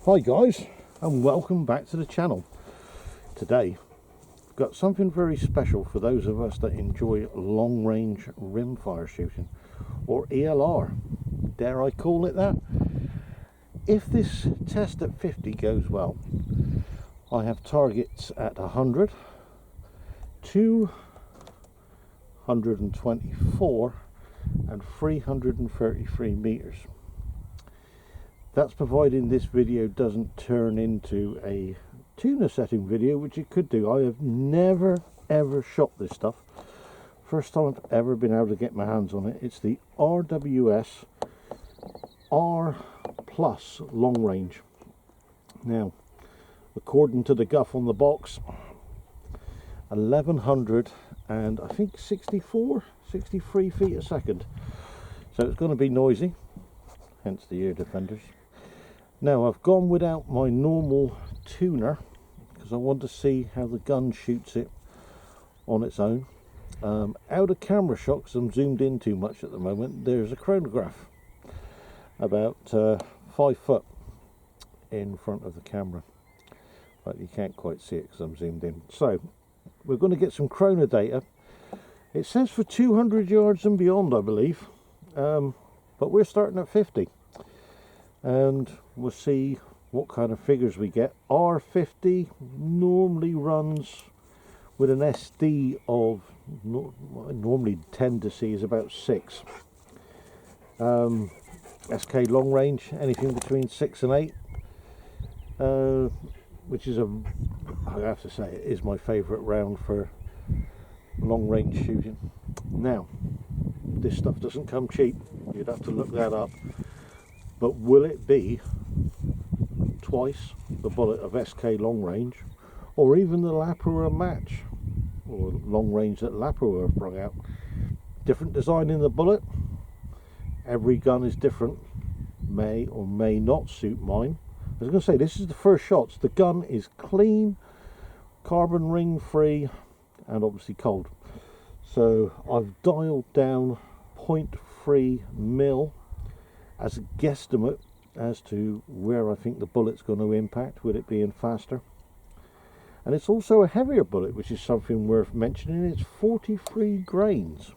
Hi guys, and welcome back to the channel. Today I've got something very special for those of us that enjoy long range rimfire shooting, or ELR, dare I call it that. If this test at 50 goes well, I have targets at 100, 224 and 333 meters. That's providing this video doesn't turn into a tuner setting video, which it could do. I have never ever shot this stuff. First time I've ever been able to get my hands on it. It's the RWS R Plus long range. Now, according to the guff on the box, 1100 and I think 63 feet a second. So it's going to be noisy, hence the ear defenders. Now I've gone without my normal tuner because I want to see how the gun shoots it on its own. Out of camera shot, because I'm zoomed in too much at the moment, there's a chronograph about 5 foot in front of the camera, but you can't quite see it because I'm zoomed in. So we're going to get some chrono data. It says for 200 yards and beyond, I believe, but we're starting at 50. And we'll see what kind of figures we get. R50 normally runs with an SD of, normally tend to see is about 6. SK long range, anything between 6 and 8, which is I have to say, it is my favourite round for long range shooting. Now, this stuff doesn't come cheap, you'd have to look that up. But will it be twice the bullet of SK long range, or even the Lapua match, or long range that Lapua have brought out? Different design in the bullet. Every gun is different. May or may not suit mine. I was going to say, this is the first shots. The gun is clean, carbon ring free, and obviously cold. So I've dialed down 0.3 mil as a guesstimate as to where I think the bullet's going to impact, with it being faster. And it's also a heavier bullet, which is something worth mentioning. It's 43 grains.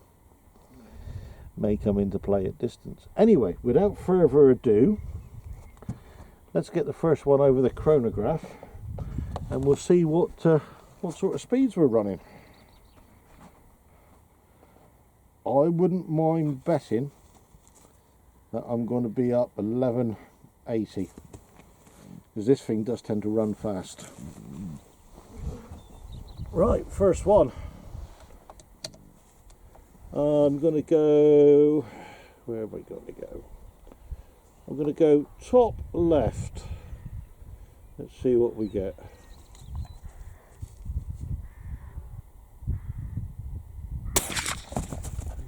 May come into play at distance. Anyway, without further ado, let's get the first one over the chronograph and we'll see what sort of speeds we're running. I wouldn't mind betting that I'm going to be up 1180, because this thing does tend to run fast. Right, first one. I'm going to go, where have I got to go? I'm going to go top left. Let's see what we get.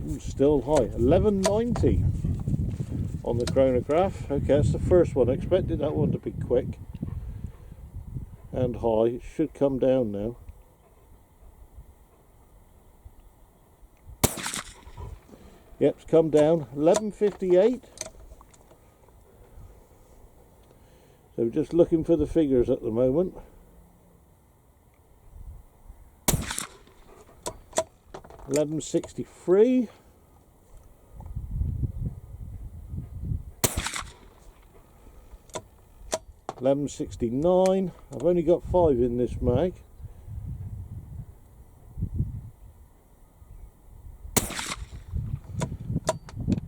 Ooh, still high, 1190 on the chronograph. Okay, that's the first one. I expected that one to be quick and high. It should come down now. Yep, it's come down. 1158. So just looking for the figures at the moment. $11.63. $11.69. I've only got 5 in this mag.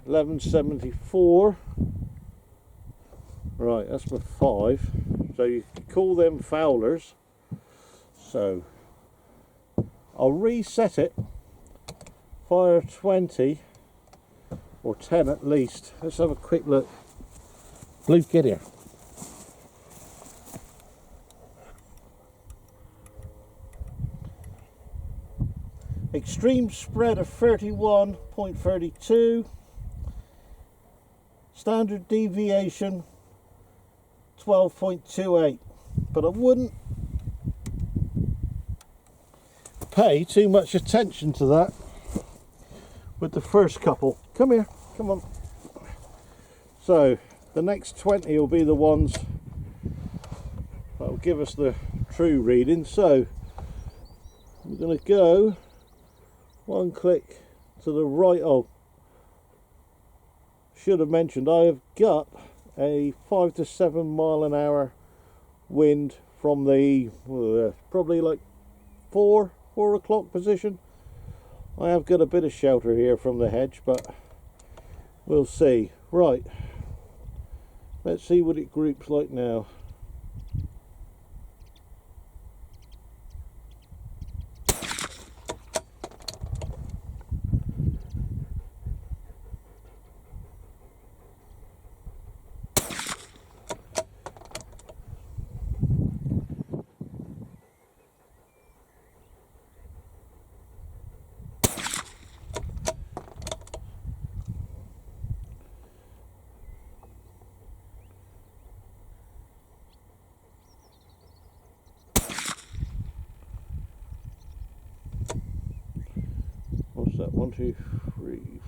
$11.74. Right, that's my 5. So you can call them Fowlers. So I'll reset it. Fire 20 or 10 at least. Let's have a quick look. Blue, get here. Extreme spread of 31.32. Standard deviation 12.28. But I wouldn't pay too much attention to that with the first couple. Come here, come on. So the next 20 will be the ones That'll give us the true reading. So we're going to go one click to the right. Oh, should have mentioned I have got a 5 to 7 mile an hour wind from the probably like 4 o'clock position. I have got a bit of shelter here from the hedge, but we'll see. Right, let's see what it groups like now. What's that? 1, 2, 3.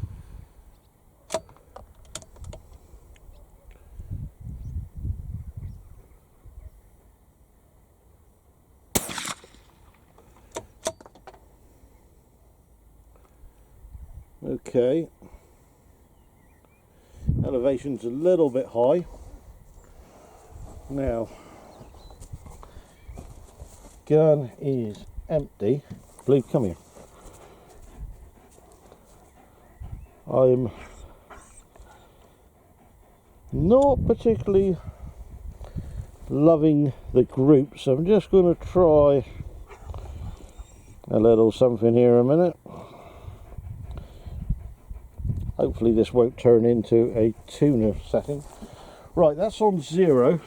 Okay. Elevation's a little bit high. Now, gun is empty. Blue, come here. I'm not particularly loving the group, so I'm just going to try a little something here a minute. Hopefully this won't turn into a tuner setting. Right, that's on 0.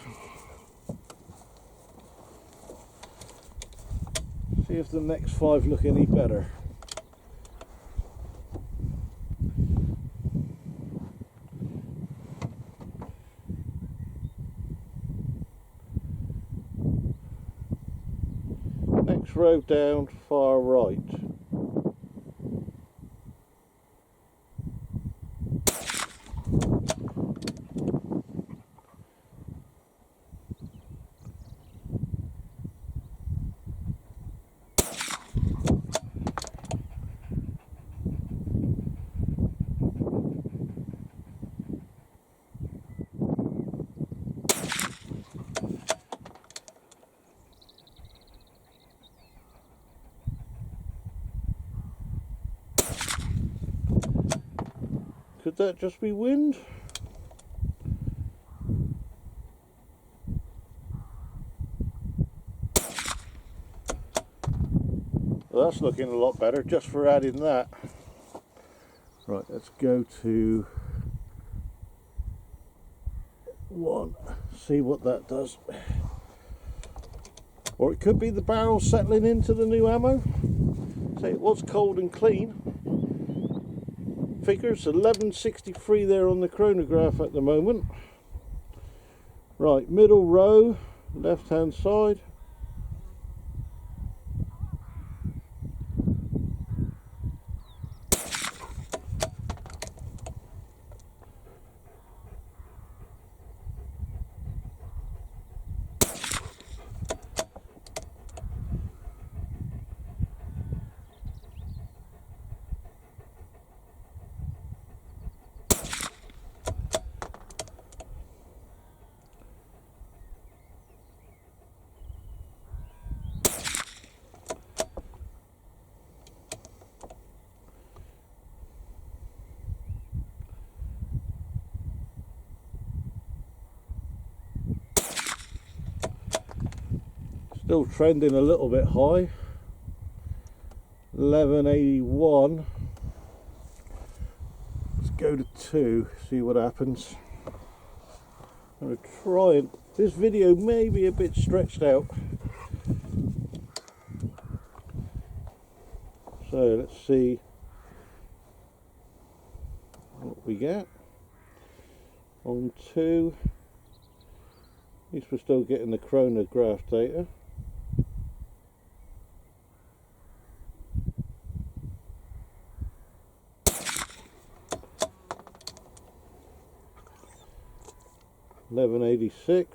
See if the next 5 look any better. Next row down, far right. Could that just be wind? Well, that's looking a lot better just for adding that. Right, let's go to 1, see what that does. Or it could be the barrel settling into the new ammo. Say it was cold and clean. Figures 1163 there on the chronograph at the moment. Right, middle row, left hand side. Still trending a little bit high. 1181. Let's go to 2, see what happens. I'm going to try and... This video may be a bit stretched out. So let's see what we get. On 2. At least we're still getting the chronograph data. $11.86.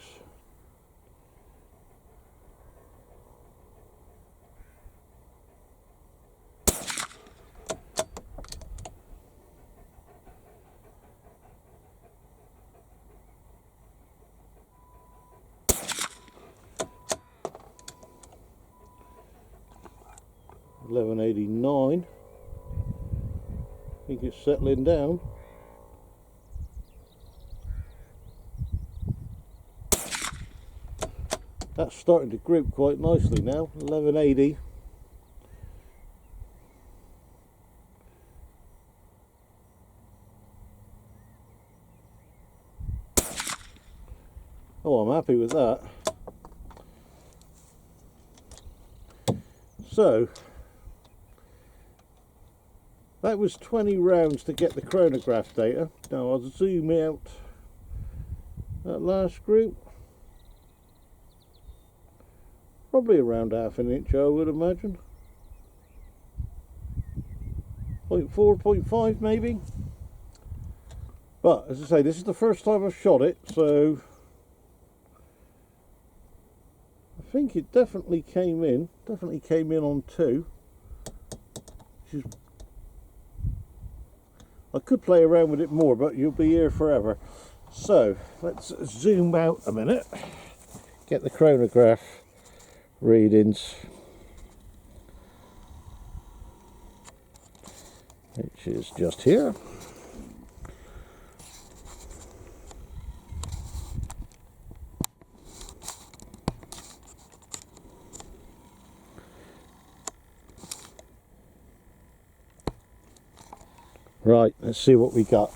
1189. I think it's settling down. That's starting to group quite nicely now. 1180. Oh, I'm happy with that. So that was 20 rounds to get the chronograph data. Now I'll zoom out that last group. Probably around ½ an inch, I would imagine. 0.4, 0.5 maybe. But as I say, this is the first time I've shot it, so I think it definitely came in on 2. Which is, I could play around with it more, but you'll be here forever. So let's zoom out a minute, get the chronograph readings, which is just here. Right, let's see what we got.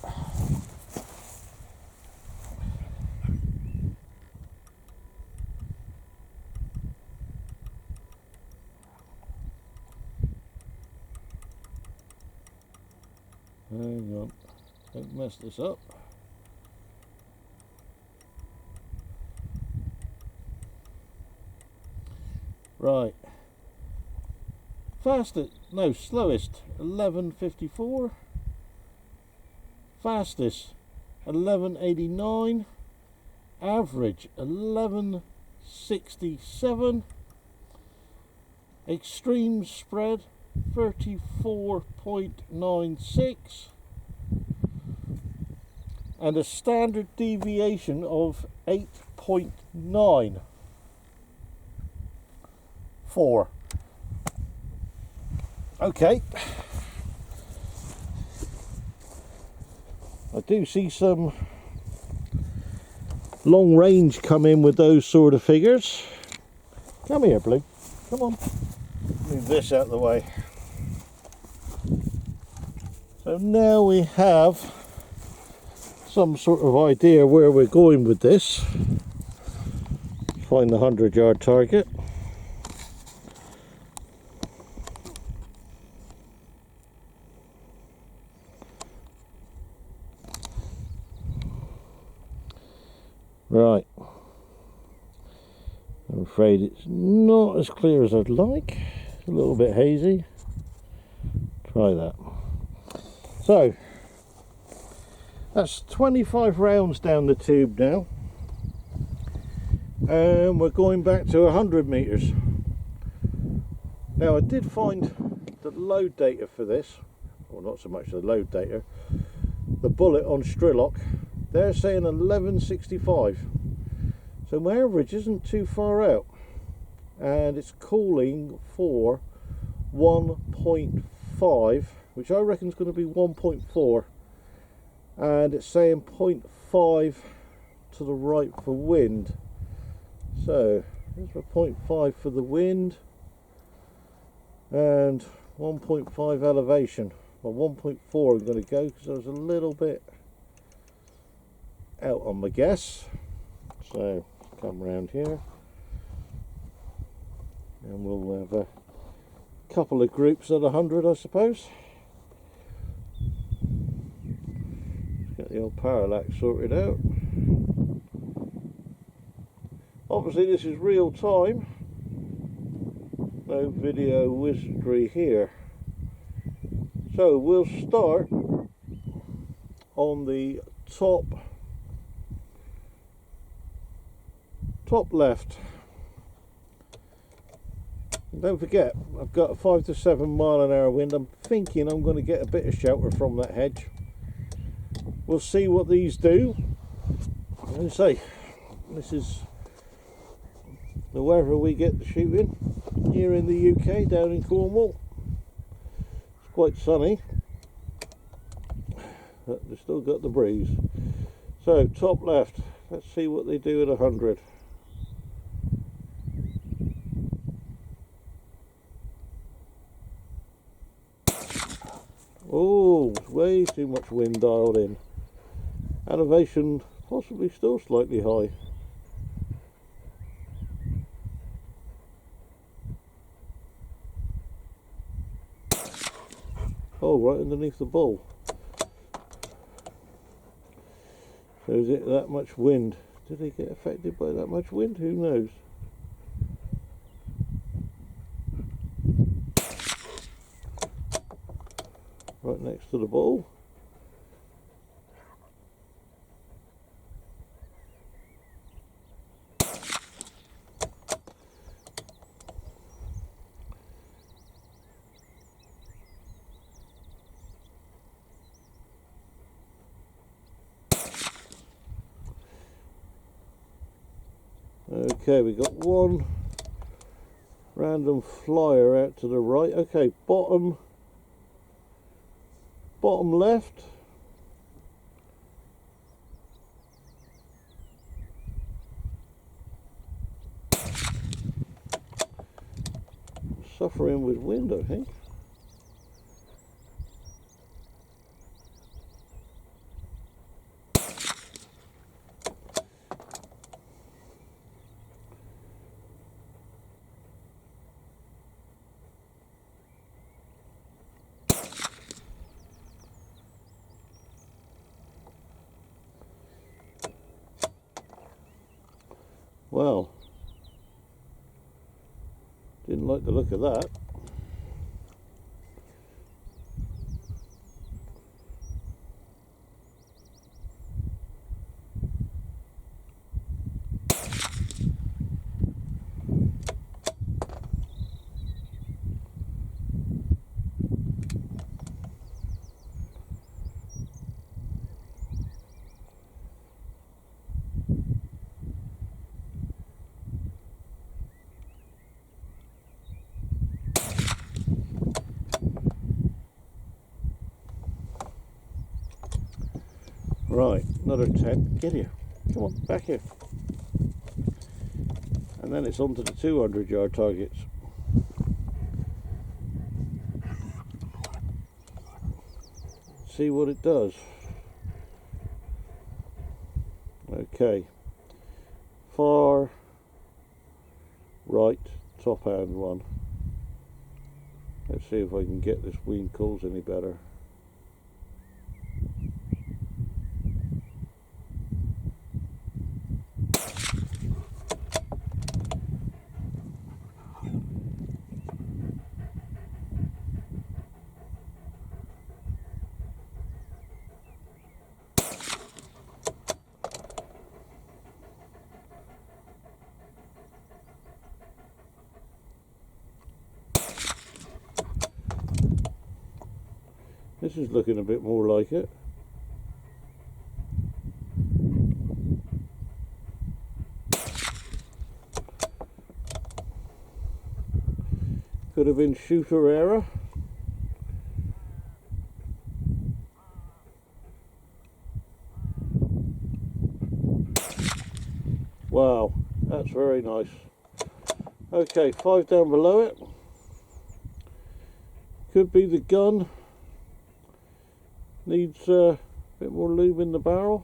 Hang on, don't mess this up. Right, slowest 1154, fastest 1189, average 1167, extreme spread 34.96, and a standard deviation of 8.94. Okay, I do see some long range come in with those sort of figures. Come here, Blue, come on. Move this out of the way. So now we have some sort of idea where we're going with this. Find the 100-yard target. Right. I'm afraid it's not as clear as I'd like. It's a little bit hazy. Try that. So that's 25 rounds down the tube now, and we're going back to 100 meters. Now I did find the load data for this, or not so much the load data, the bullet on Strillock. They're saying 1165, so my average isn't too far out, and it's calling for 1.5, which I reckon is going to be 1.4, and it's saying 0.5 to the right for wind. So here's my 0.5 for the wind and 1.5 elevation. Well, 1.4 I'm going to go because I was a little bit out on my guess. So come around here and we'll have a couple of groups at 100, I suppose. Get the old parallax sorted out. Obviously this is real time, no video wizardry here. So we'll start on the top left. And don't forget, I've got a 5 to 7 mile an hour wind. I'm thinking I'm going to get a bit of shelter from that hedge. We'll see what these do. And say, this is the weather we get shooting here in the UK, down in Cornwall. quite sunny, but they've still got the breeze. So top left, let's see what they do at 100. Oh, way too much wind dialed in. Elevation possibly still slightly high. Oh, right underneath the bowl. So is it that much wind? Did they get affected by that much wind? Who knows? Right next to the bowl. Okay, we got one random flyer out to the right. Okay, bottom left. Suffering with wind, I think. Well, didn't like the look of that. Right, another 10. Get here. Come on, back here. And then it's on to the 200-yard targets. See what it does. Okay. Far right top hand one. Let's see if I can get this wean calls any better. This is looking a bit more like it. Could have been shooter error. Wow, that's very nice. Okay, 5 down below it. Could be the gun. Needs a bit more lube in the barrel.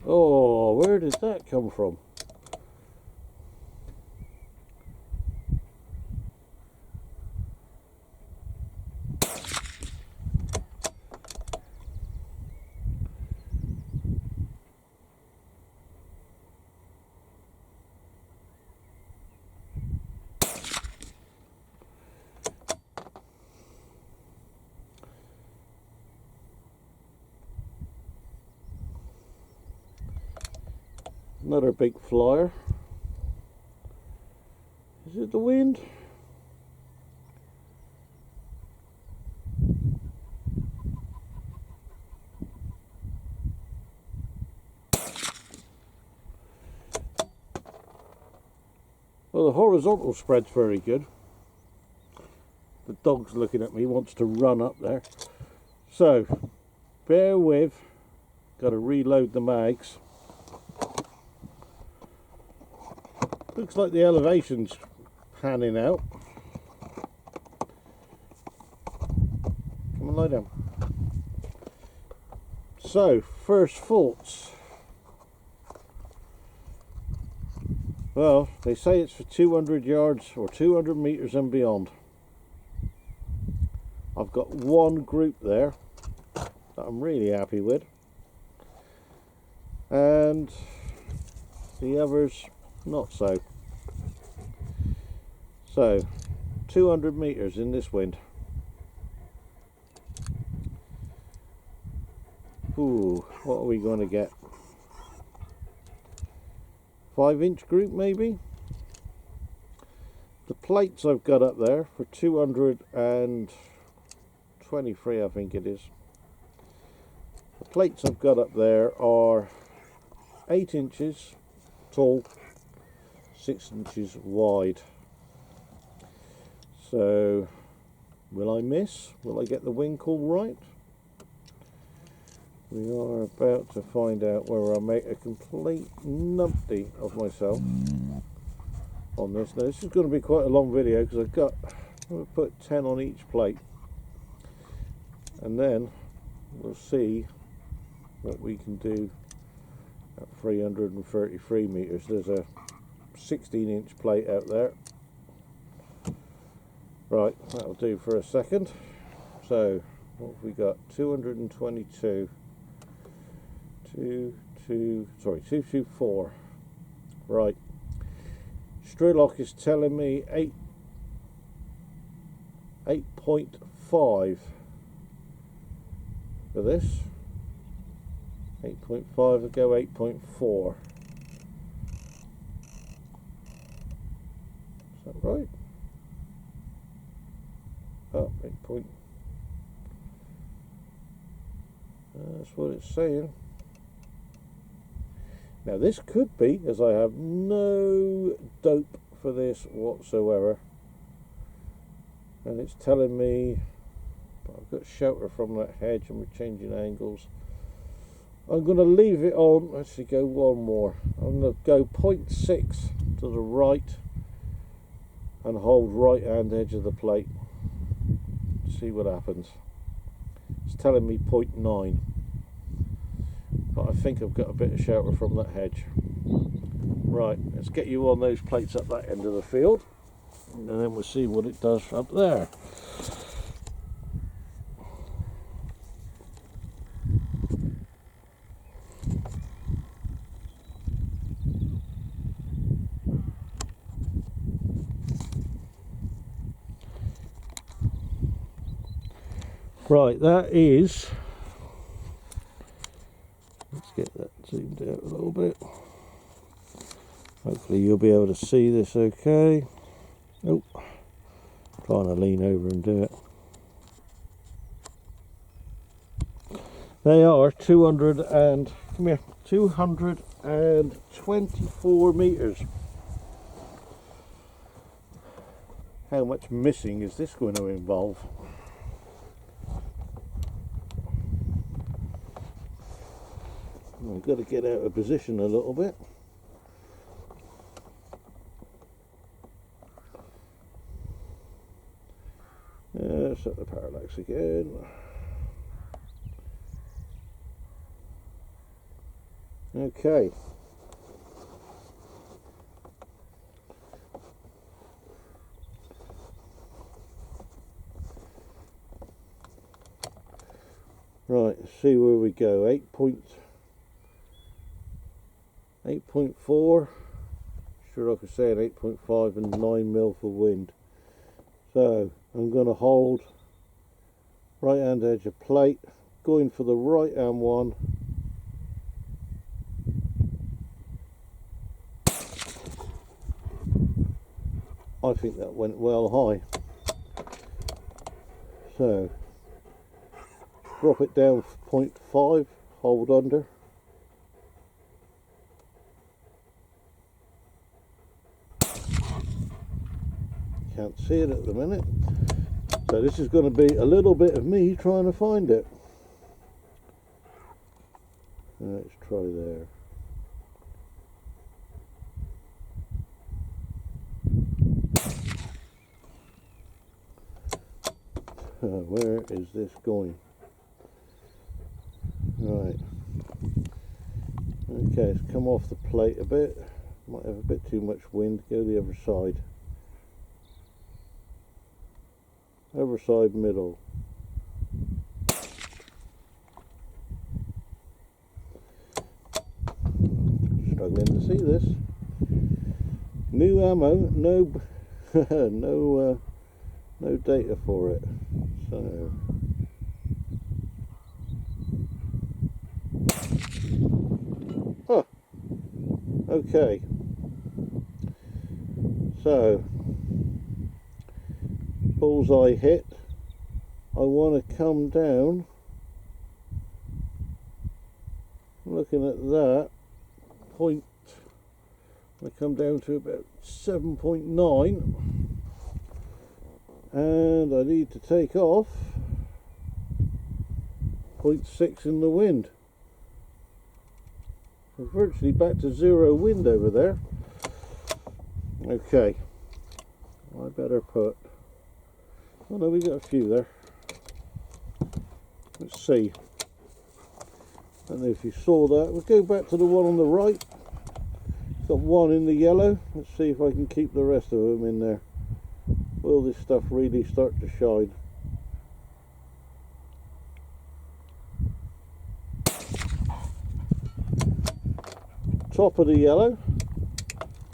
Oh, where did that come from? Another big flyer. Is it the wind? Well, the horizontal spread's very good. The dog's looking at me, wants to run up there. So, bear with. Got to reload the mags. Looks like the elevation's panning out. Come on, lie down. So, first thoughts. Well, they say it's for 200 yards or 200 meters and beyond. I've got one group there that I'm really happy with, and the others not so. So 200 meters in this wind. Ooh, what are we going to get? 5-inch group maybe? The plates I've got up there for 223, I think it is. The plates I've got up there are 8 inches tall, 6 inches wide. So, will I miss? Will I get the wing call right? We are about to find out whether I make a complete numpty of myself on this. Now this is going to be quite a long video because I'm going to put 10 on each plate, and then we'll see what we can do at 333 meters. There's a 16-inch plate out there. Right, that'll do for a second. So what have we got? 222. 224. Right. Strillock is telling me 8.5 for this. 8.5, I'll go 8.4. Is that right? Oh, 8 point. That's what it's saying. Now this could be, as I have no dope for this whatsoever, and it's telling me I've got shelter from that hedge and we're changing angles. I'm going to leave it on, actually go one more. I'm going to go 0.6 to the right and hold right hand edge of the plate. See what happens. It's telling me 0.9. But I think I've got a bit of shelter from that hedge. Right, let's get you on those plates up that end of the field, and then we'll see what it does up there. Right, that is, let's get that zoomed out a little bit. Hopefully you'll be able to see this okay. Oh, trying to lean over and do it. They are 224 meters. How much missing is this going to involve? I've got to get out of position a little bit. Set the parallax again. Okay. Right, let's see where we go. 8.4. Sure, like I said, 8.5 and 9 mil for wind. So I'm going to hold right hand edge of plate, going for the right hand one. I think that went well high. So drop it down 0.5, hold under. can't see it at the minute. So this is going to be a little bit of me trying to find it. Let's try there. Where is this going? Right. Okay, it's come off the plate a bit. Might have a bit too much wind. Go the other side. Other side, middle. Struggling to see this. New ammo, no, no data for it. So. Huh. Okay. So. Bullseye hit. I want to come down. Looking at that point, I come down to about 7.9, and I need to take off 0.6 in the wind. We're virtually back to zero wind over there. Okay, I better put. Oh no, we got a few there. Let's see. I don't know if you saw that. We'll go back to the one on the right. Got one in the yellow. Let's see if I can keep the rest of them in there. Will this stuff really start to shine? Top of the yellow.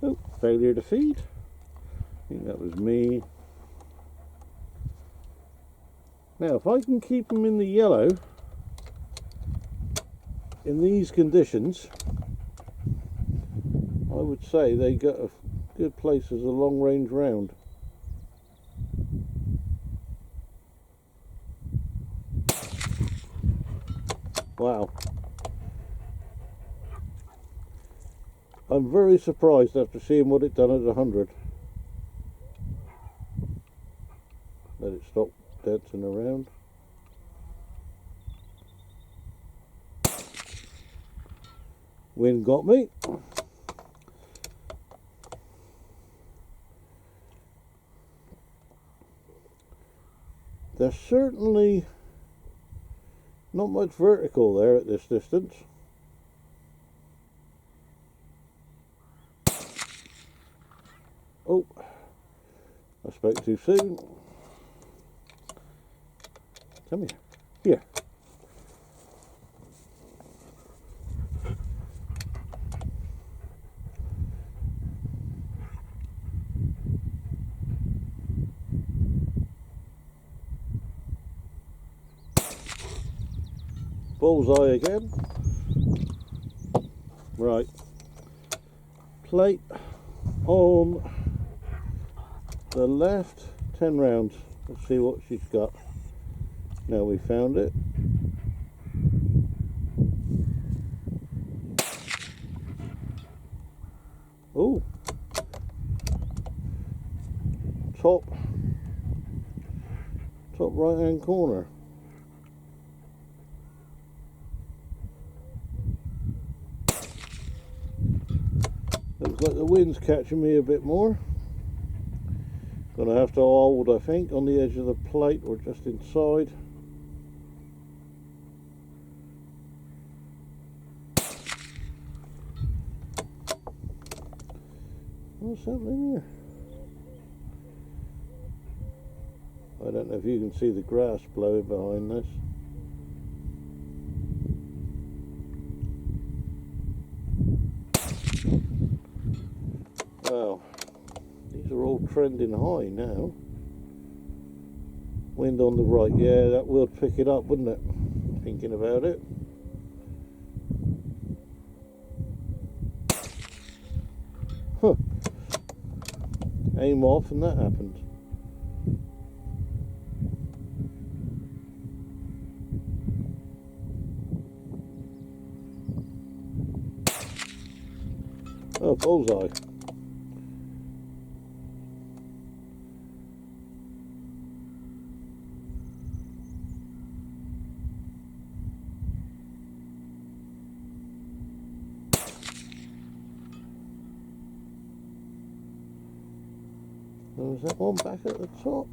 Oh, failure to feed. I think that was me. Now, if I can keep them in the yellow, in these conditions, I would say they got a good place as a long range round. Wow. I'm very surprised after seeing what it done at 100. Let it stop dancing around. Wind got me. There's certainly not much vertical there at this distance. Oh, I spoke too soon. Come here. Here. Bullseye again. Right. Plate on the left, 10 rounds. Let's see what she's got. Now we found it. Oh, top right hand corner. Looks like the wind's catching me a bit more. Gonna have to hold, I think, on the edge of the plate or just inside. What's happening here? I don't know if you can see the grass blowing behind this. Well, these are all trending high now. Wind on the right, yeah, that would pick it up, wouldn't it? Thinking about it. Huh. Aim off and that happened. Oh, bullseye. There's that one back at the top.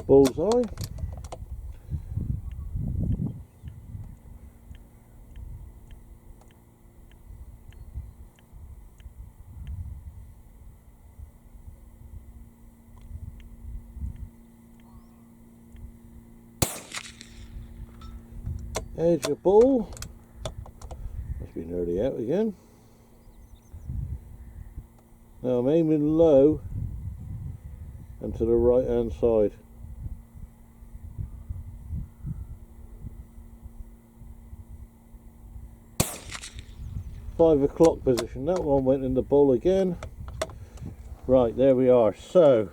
Bullseye. Edge of ball. Must be nearly out again. Now I'm aiming low and to the right hand side. Five o'clock position. That one went in the bowl again. Right, there we are. So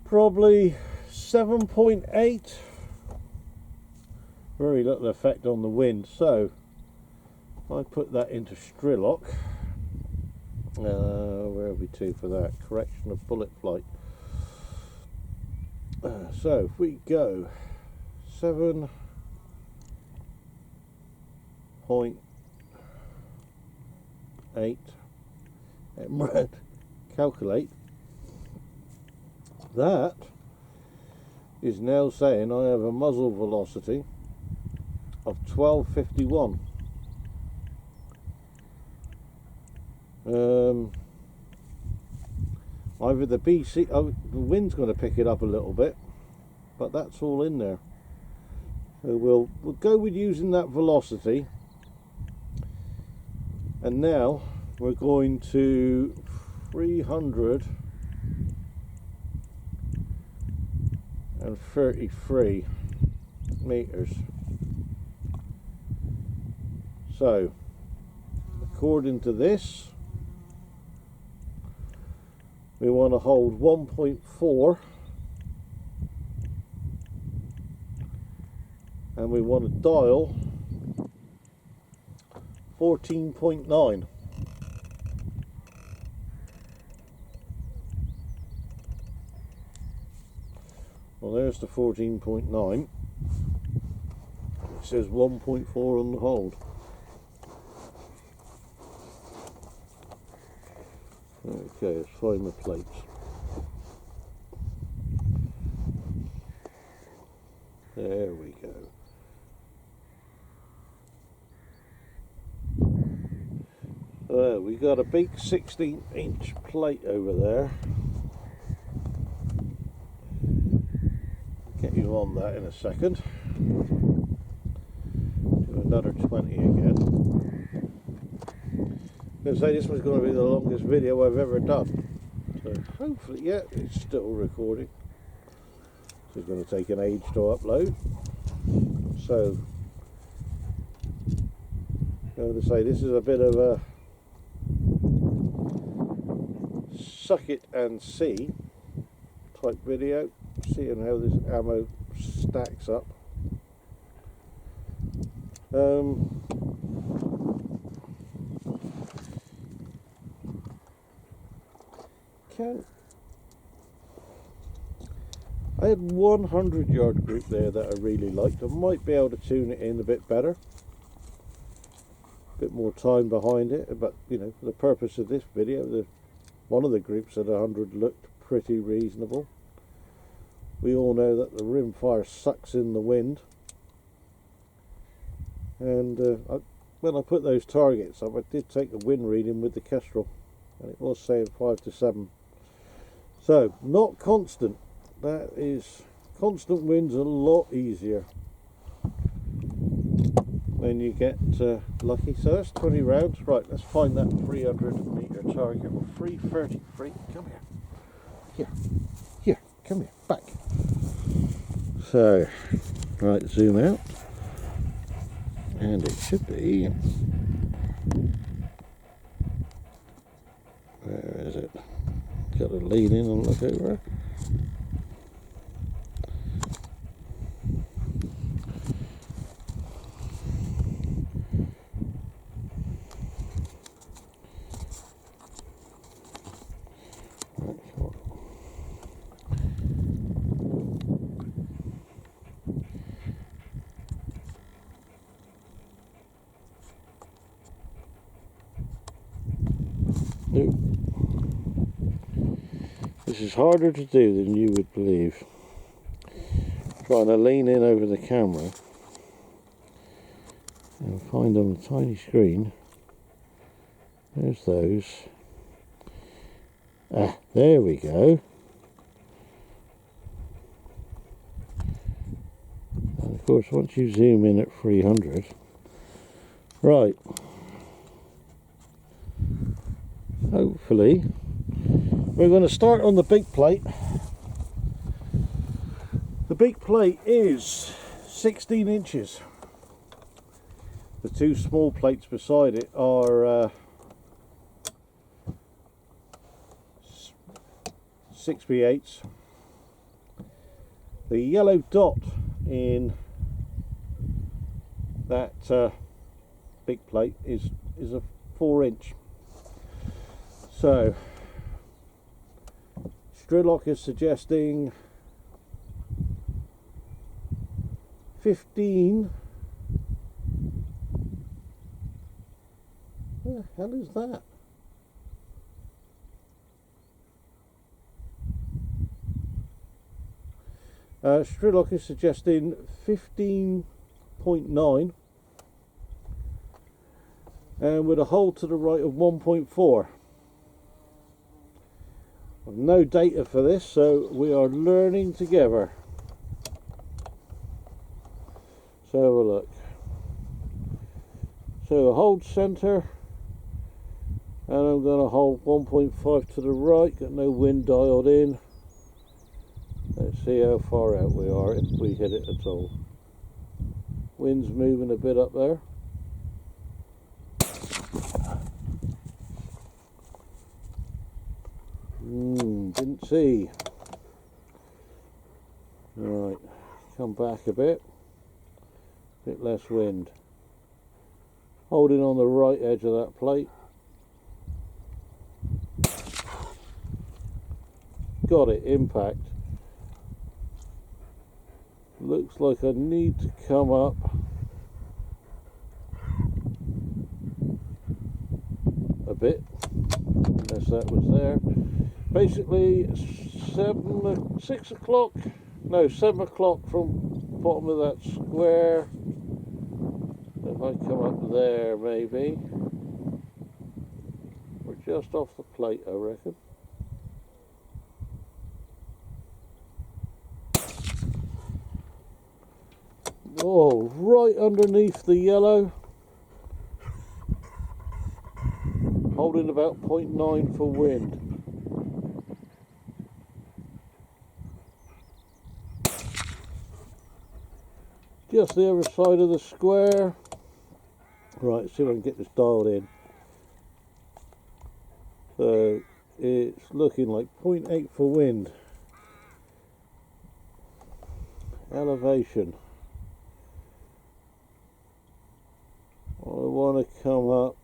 probably 7.8. Very little effect on the wind. So I put that into Strillock. Where are we to for that? Correction of bullet flight. So if we go 7.8 MRAD, calculate, that is now saying I have a muzzle velocity of 1251. Either the BC, the wind's going to pick it up a little bit, but that's all in there. So we'll go with using that velocity, and now we're going to 333 meters. So according to this, we want to hold 1.4 and we want to dial 14.9. Well, there's the 14.9. It says 1.4 on the hold. Okay, let's find the plates. There we go. We got a big 16-inch plate over there. Get you on that in a second. Do another 20 again. I'm going to say this was going to be the longest video I've ever done. So hopefully, yeah, it's still recording. It's going to take an age to upload. So I'm going to say this is a bit of a suck it and see type video, seeing how this ammo stacks up. I had 100-yard group there that I really liked. I might be able to tune it in a bit better, a bit more time behind it, but you know, for the purpose of this video, one of the groups at 100 looked pretty reasonable. We all know that the rimfire sucks in the wind, and when I put those targets up, I did take a wind reading with the Kestrel, and it was saying 5 to 7. So not constant. That is, constant wind's a lot easier when you get lucky. So that's 20 rounds. Right, let's find that 300-meter target. Well, 333. Come here. Here. Come here. Back. So, right, zoom out, and it should be. Where is it? Got to lean in and look over. This is harder to do than you would believe. Trying to lean in over the camera and find on the tiny screen. There's those. Ah, there we go. And of course, once you zoom in at 300, right, hopefully, we're going to start on the big plate. The big plate is 16 inches. The two small plates beside it are 6/8. The yellow dot in that big plate is a 4-inch. So Strillock is suggesting 15. What the hell is that? Strillock is suggesting 15.9 and with a hole to the right of 1.4. I've no data for this, so we are learning together. So have a look. So hold centre, and I'm going to hold 1.5 to the right, got no wind dialed in. Let's see how far out we are, if we hit it at all. Wind's moving a bit up there. Didn't see. Right, come back a bit less wind. Holding on the right edge of that plate. Got it, impact. Looks like I need to come up a bit, unless that was there. Basically 6 o'clock, no, 7 o'clock from the bottom of that square. If I come up there, maybe we're just off the plate, I reckon. Oh, right underneath the yellow, holding about 0.9 for wind. Just the other side of the square. Right, let's see if I can get this dialed in. So it's looking like 0.8 for wind. Elevation. I want to come up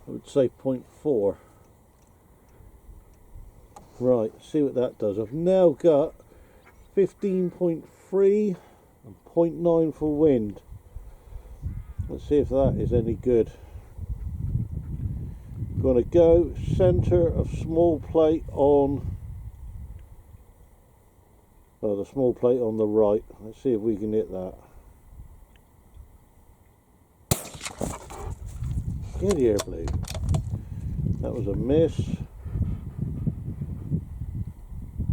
I would say 0.4. Right, see what that does. I've now got 15.3 and 0.9 for wind. Let's see if that is any good. I'm going to go centre of small plate on the small plate on the right. Let's see if we can hit that. Get here, Blue. That was a miss.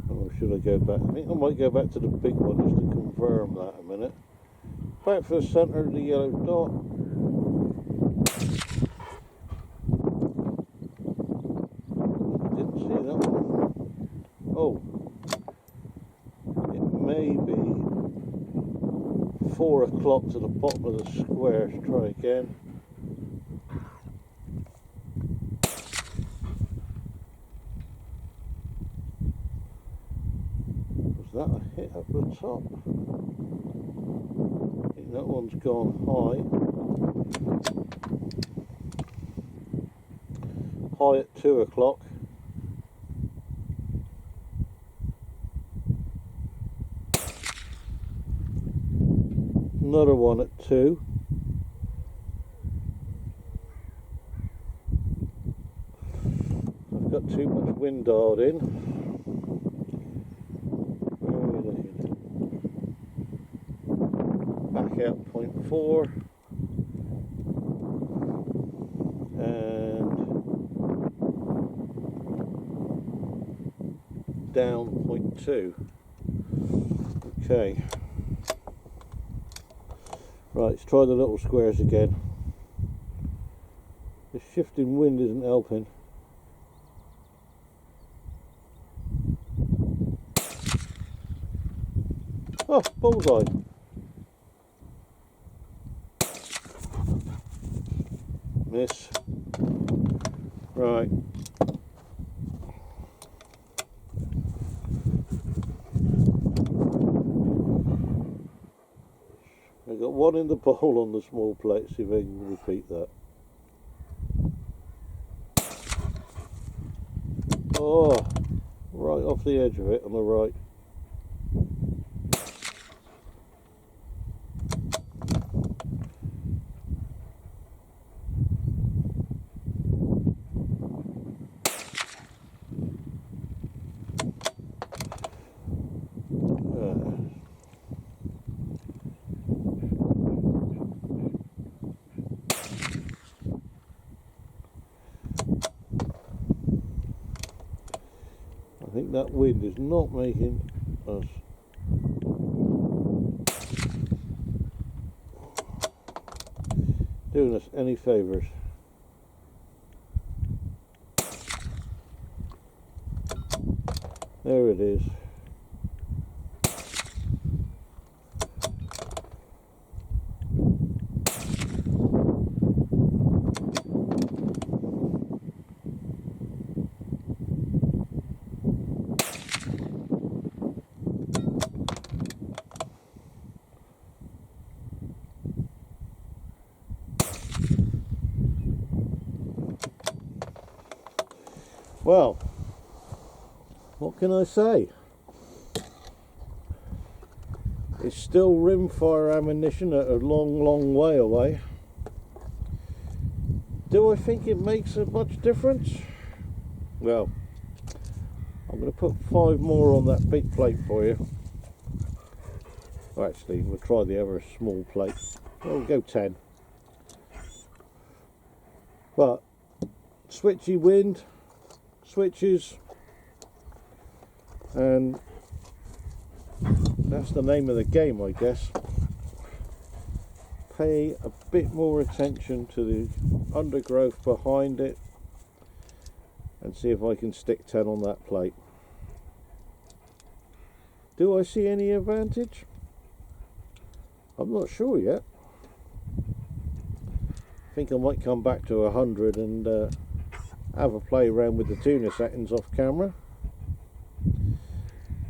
Or should I go back? I think I might go back to the big one just to confirm that a minute. Back for the centre of the yellow dot. Didn't see that one. Oh. It may be 4 o'clock to the bottom of the square. Let's try again. That a hit up the top? I think that one's gone high. High at 2 o'clock. Another one at 2. got too much wind dialed in. Where are we looking? Back out 0.4 and down 0.2. Okay. Right, let's try the little squares again. The shifting wind isn't helping. Oh, bullseye. Miss. Right. I got one in the bowl on the small plate, see if I can repeat that. Oh, right off the edge of it on the right. I think that wind is not making us doing us any favours. There it is. Well, what can I say? It's still rimfire ammunition at a long, long way away. Do I think it makes a much difference? Well, I'm going to put 5 more on that big plate for you. Actually, we'll try the other small plate. We'll go 10. But switchy wind, switches, and that's the name of the game, I guess. Pay a bit more attention to the undergrowth behind it and see if I can stick 10 on that plate. Do I see any advantage? I'm not sure yet. I think I might come back to 100 and have a play around with the tuner settings off camera.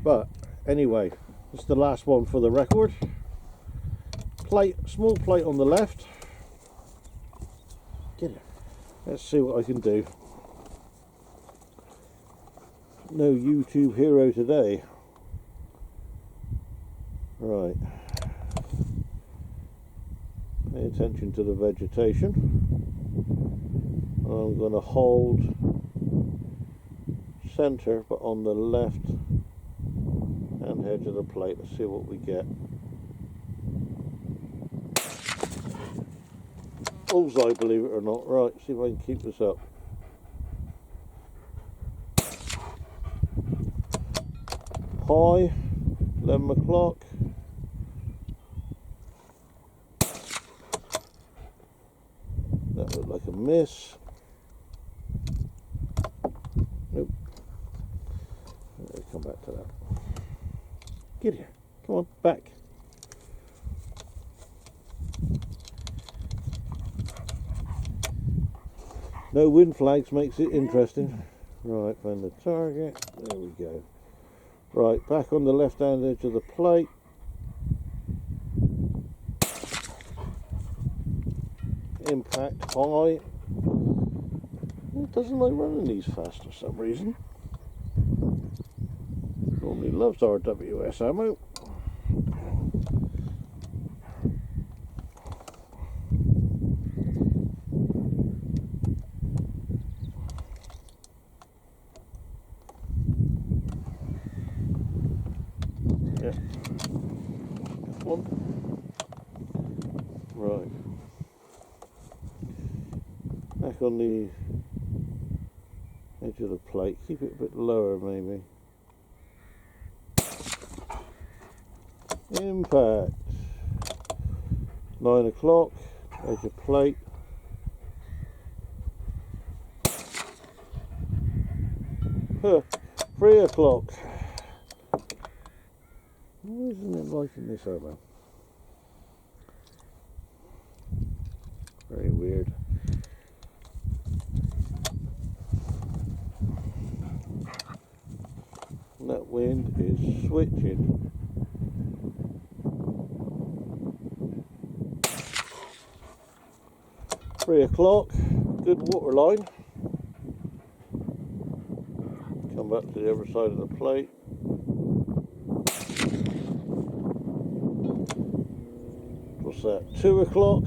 But anyway, it's the last one for the record. Plate, small plate on the left. Get it. Let's see what I can do. No YouTube hero today. Right. Pay attention to the vegetation. I'm going to hold center, but on the left hand edge of the plate. Let's see what we get. Bullseye, believe it or not. Right, see if I can keep this up. High, 11 o'clock. That looked like a miss. Nope. Let's come back to that. Get here. Come on, back. No wind flags makes it interesting. Right, find the target. There we go. Right, back on the left hand edge of the plate. Impact high. It doesn't like running these fast for some reason. Normally loves RWS ammo. Right. Back on the edge of the plate. Keep it a bit lower maybe. Impact. 9 o'clock. Edge of plate. Huh. 3 o'clock. Why isn't it liking this over? Very weird. And that wind is switching. Three o'clock, good water line. Come back to the other side of the plate. What's that? 2 o'clock.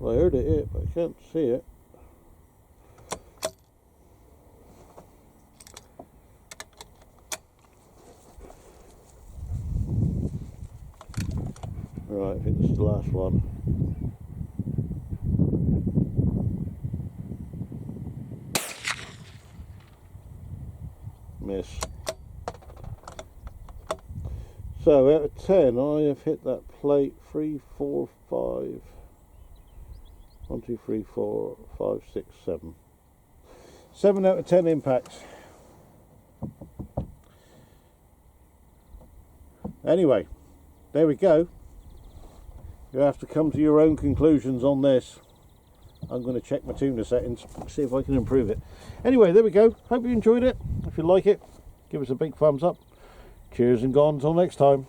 Well, I heard it hit, but I can't see it. Right, I think this is the last one. Miss. So out of 10, I have hit that plate 3, 4, 5. 1, 2, 3, 4, 5, 6, 7. 7 out of 10 impacts. Anyway, there we go. You have to come to your own conclusions on this. I'm going to check my tuner settings, see if I can improve it. Anyway, there we go. Hope you enjoyed it. If you like it, give us a big thumbs up. Cheers and gone until next time.